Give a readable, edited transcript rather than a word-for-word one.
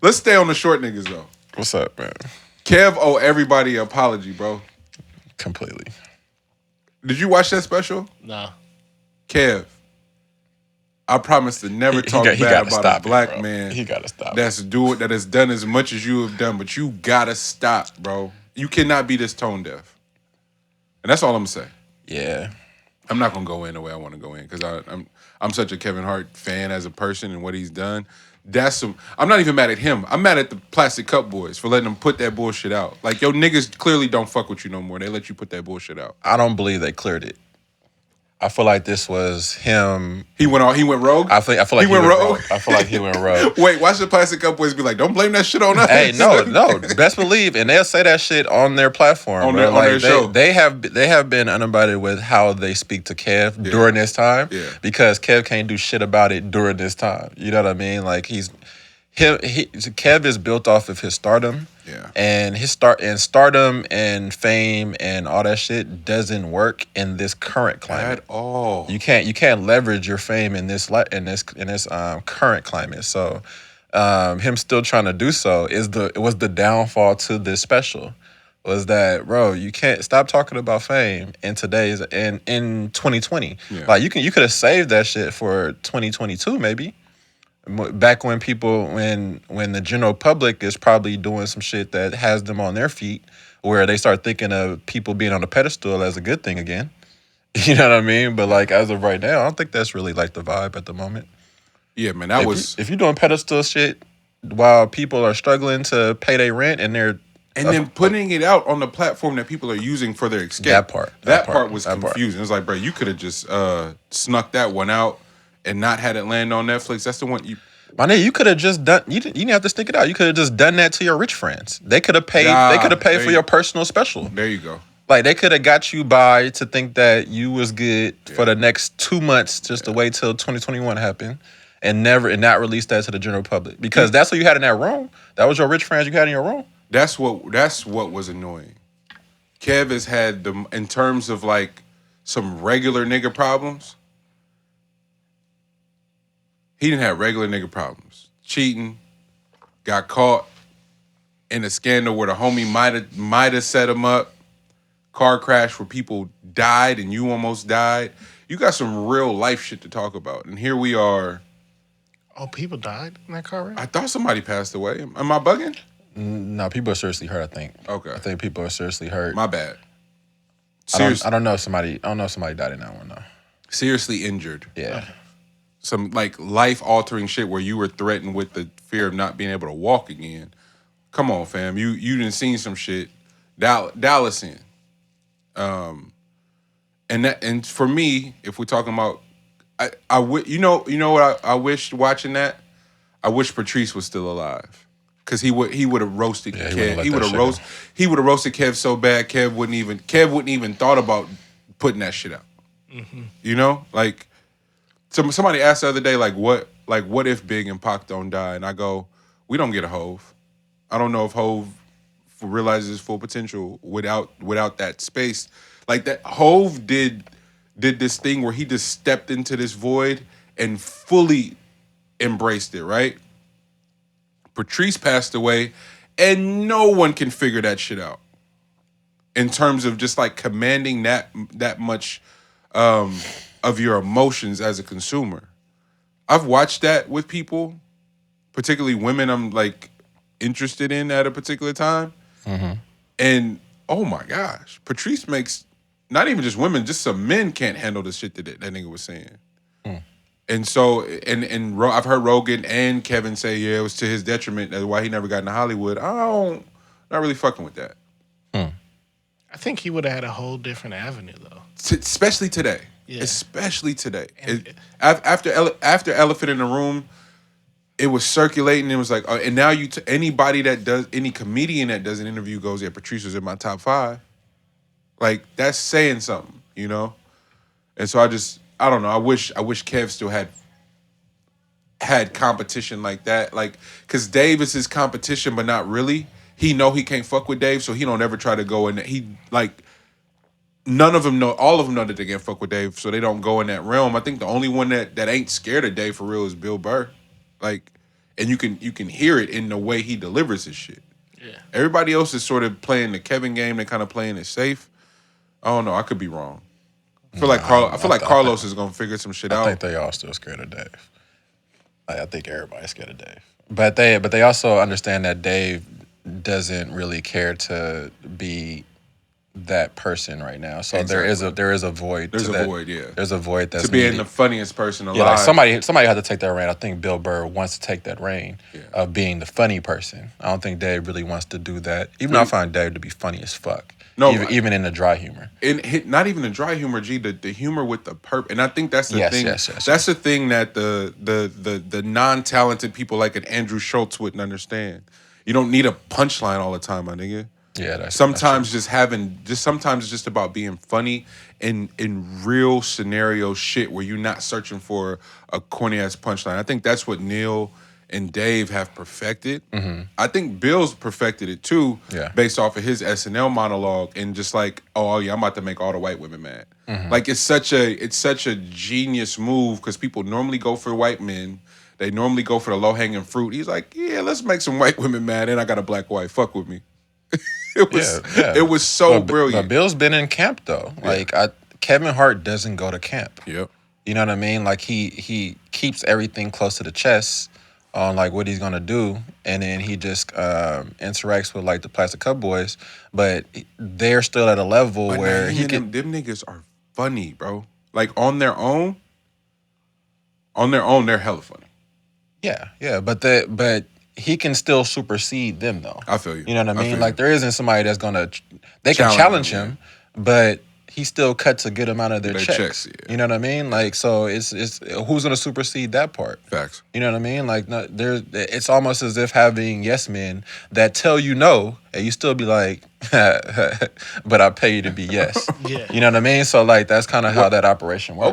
Let's stay on the short niggas though. What's up, man? Kev owe everybody an apology, bro. Completely. Did you watch that special? No. Kev, I promise to never talk he bad gotta about stop a black bro. man He gotta stop. that has done as much as you have done, but you gotta stop, bro. You cannot be this tone deaf. And that's all I'm gonna say. Yeah. I'm not gonna go in the way I want to go in because I'm such a Kevin Hart fan as a person and what he's done. I'm not even mad at him. I'm mad at the Plastic Cup Boys for letting them put that bullshit out. Like, yo, niggas clearly don't fuck with you no more. They let you put that bullshit out. I don't believe they cleared it. I feel like this was him. He went rogue? I feel like he went rogue. I feel like he went rogue. Wait, watch the Plastic Cup Boys be like, don't blame that shit on us. Hey, no. Best believe, and they'll say that shit on their platform. On their show. They have been uninvited with how they speak to Kev during this time. Yeah. Because Kev can't do shit about it during this time. You know what I mean? Like Kev is built off of his stardom. Yeah. And stardom and fame and all that shit doesn't work in this current climate at all. You can't leverage your fame in this current climate. So him still trying to do so was the downfall to this special. Was that, bro, you can't stop talking about fame in 2020. Yeah. Like you could have saved that shit for 2022 maybe. Back when when the general public is probably doing some shit that has them on their feet, where they start thinking of people being on a pedestal as a good thing again. You know what I mean? But like as of right now, I don't think that's really like the vibe at the moment. Yeah, man, if you're doing pedestal shit while people are struggling to pay their rent and then putting it out on the platform that people are using for their escape. That part was confusing. It's like, bro, you could have just snuck that one out and not had it land on Netflix. That's the one you. My nigga, you could have just done. You didn't have to stick it out. You could have just done that to your rich friends. They could have paid. They could have paid for your personal special. There you go. Like they could have got you by to think that you was good for the next 2 months, just to wait till 2021 happened, and not release that to the general public because that's what you had in that room. That was your rich friends you had in your room. That's what was annoying. Kev has had in terms of like some regular nigga problems. He didn't have regular nigga problems. Cheating, got caught in a scandal where the homie might have set him up. Car crash where people died and you almost died. You got some real life shit to talk about. And here we are. Oh, people died in that car wreck? I thought somebody passed away. Am I bugging? No, people are seriously hurt, I think. Okay. I think people are seriously hurt. My bad. I don't know if somebody died in that one though. Seriously injured. Yeah. Some like life-altering shit where you were threatened with the fear of not being able to walk again. Come on, fam. You done seen some shit. Dallas in. And for me, if we're talking about, you know what I wished watching that? I wish Patrice was still alive. Cause he would have roasted Kev. He would have roasted Kev so bad Kev wouldn't even thought about putting that shit out. Mm-hmm. You know, like somebody asked the other day, what if Big and Pac don't die? And I go, we don't get a Hove. I don't know if Hove realizes his full potential without that space. Like that Hove did this thing where he just stepped into this void and fully embraced it, right? Patrice passed away, and no one can figure that shit out. In terms of just like commanding that much of your emotions as a consumer. I've watched that with people, particularly women I'm like interested in at a particular time. Mm-hmm. And oh my gosh, Patrice makes not even just women, just some men can't handle the shit that nigga was saying. And so, and I've heard Rogan and Kevin say, yeah, it was to his detriment. That's why he never got into Hollywood. Not really fucking with that. I think he would have had a whole different avenue, though. Especially today. Yeah. Especially today. After Elephant in the Room, it was circulating. It was like, and now any comedian that does an interview goes, yeah, Patrice was in my top 5. Like, that's saying something, you know? And so I don't know. I wish Kev still had competition like that. Like, cause Dave is his competition, but not really. He know he can't fuck with Dave, so he don't ever try to go in. He like none of them know. All of them know that they can't fuck with Dave, so they don't go in that realm. I think the only one that ain't scared of Dave for real is Bill Burr. Like, and you can hear it in the way he delivers his shit. Yeah. Everybody else is sort of playing the Kevin game. They're kind of playing it safe. I don't know. I could be wrong. I feel like Carlos is gonna figure some shit I out. think they all still scared of Dave. I think everybody's scared of Dave. But they also understand that Dave doesn't really care to be that person right now. So Exactly. there is a void. There's to a that. void, yeah. There's a void that's To being needed. the funniest person alive. Yeah, like somebody had to take that reign. I think Bill Burr wants to take that reign of being the funny person. I don't think Dave really wants to do that. Even though I find Dave to be funny as fuck. No, even in the dry humor. Not even the dry humor, G. The humor with the perp, and I think that's the thing. Yes. That's the thing that the non-talented people like an Andrew Schultz wouldn't understand. You don't need a punchline all the time, my nigga. Yeah, that's sometimes sometimes it's just about being funny in real scenario shit where you're not searching for a corny ass punchline. I think that's what Neil and Dave have perfected. I think Bill's perfected it too, based off of his SNL monologue and just like, oh yeah, I'm about to make all the white women mad. Like it's such a genius move because people normally go for white men. They normally go for the low hanging fruit. He's like, yeah, let's make some white women mad, and I got a black wife. Fuck with me. It was so brilliant. But Bill's been in camp though. Like Kevin Hart doesn't go to camp. Yep. You know what I mean? Like he keeps everything close to the chest on like what he's gonna do, and then he just interacts with like the Plastic Cup Boys, but they're still at a level where them niggas are funny, bro. Like on their own, they're hella funny. Yeah, but he can still supersede them though. I feel you. You know what I mean? feel Like you. there isn't somebody that's gonna they can challenge him, but he still cuts a good amount of their checks. Yeah. You know what I mean? Like so, it's who's gonna supersede that part? Facts. You know what I mean? Like it's almost as if having yes men that tell you no, and you still be like, but I pay you to be yes. Yeah. You know what I mean? So like that's kind of how that operation works.